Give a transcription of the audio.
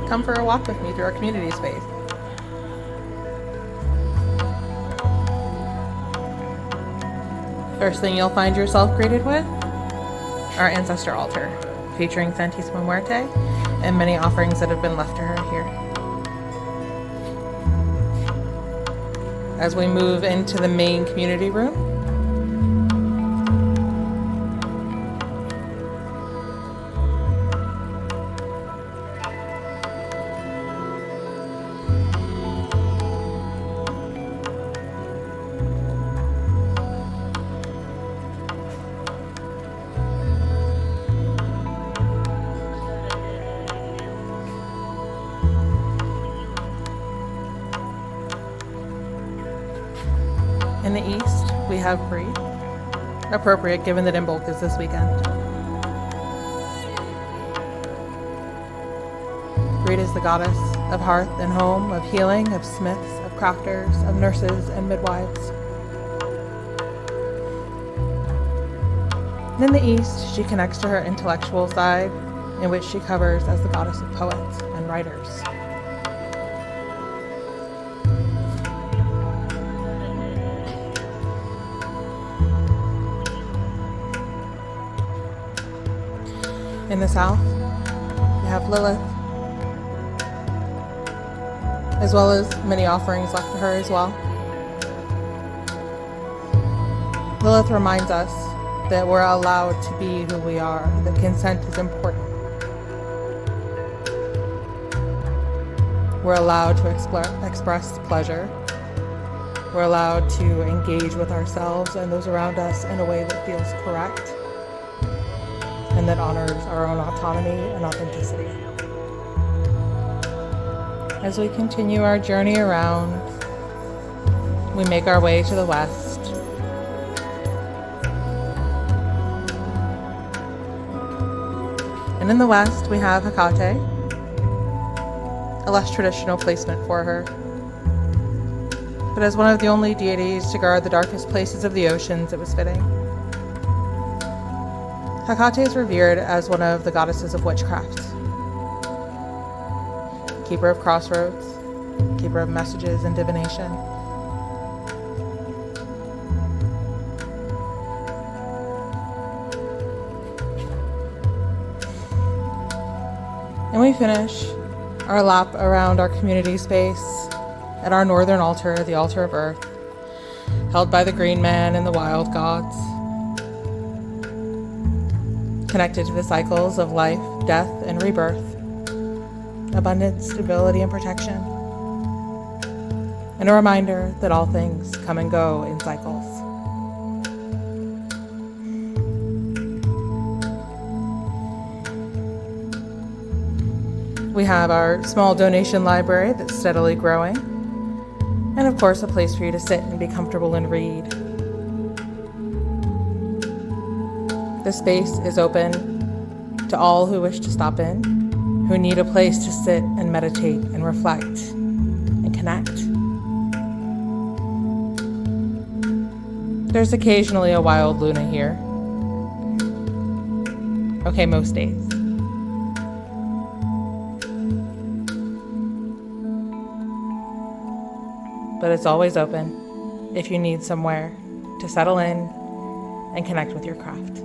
come for a walk with me through our community space. First thing you'll find yourself greeted with, our Ancestor Altar, featuring Santisima Muerte and many offerings that have been left to her here. As we move into the main community room, in the east, we have Brigid, appropriate given that Imbolc is this weekend. Brigid is the goddess of hearth and home, of healing, of smiths, of crafters, of nurses and midwives. And in the east, she connects to her intellectual side, in which she covers as the goddess of poets and writers. In the south, we have Lilith, as well as many offerings left to her as well. Lilith reminds us that we're allowed to be who we are, that consent is important. We're allowed to express pleasure. We're allowed to engage with ourselves and those around us in a way that feels correct and that honors our own autonomy and authenticity. As we continue our journey around, we make our way to the west. And in the west, we have Hecate, a less traditional placement for her. But as one of the only deities to guard the darkest places of the oceans, it was fitting. Hecate is revered as one of the goddesses of witchcraft. Keeper of crossroads, keeper of messages and divination. And we finish our lap around our community space at our northern altar, the altar of earth, held by the green man and the wild gods, connected to the cycles of life, death, and rebirth, abundance, stability, and protection, and a reminder that all things come and go in cycles. We have our small donation library that's steadily growing, and of course a place for you to sit and be comfortable and read. The space is open to all who wish to stop in, who need a place to sit and meditate and reflect and connect. There's occasionally a wild Luna here. Okay, most days. But it's always open if you need somewhere to settle in and connect with your craft.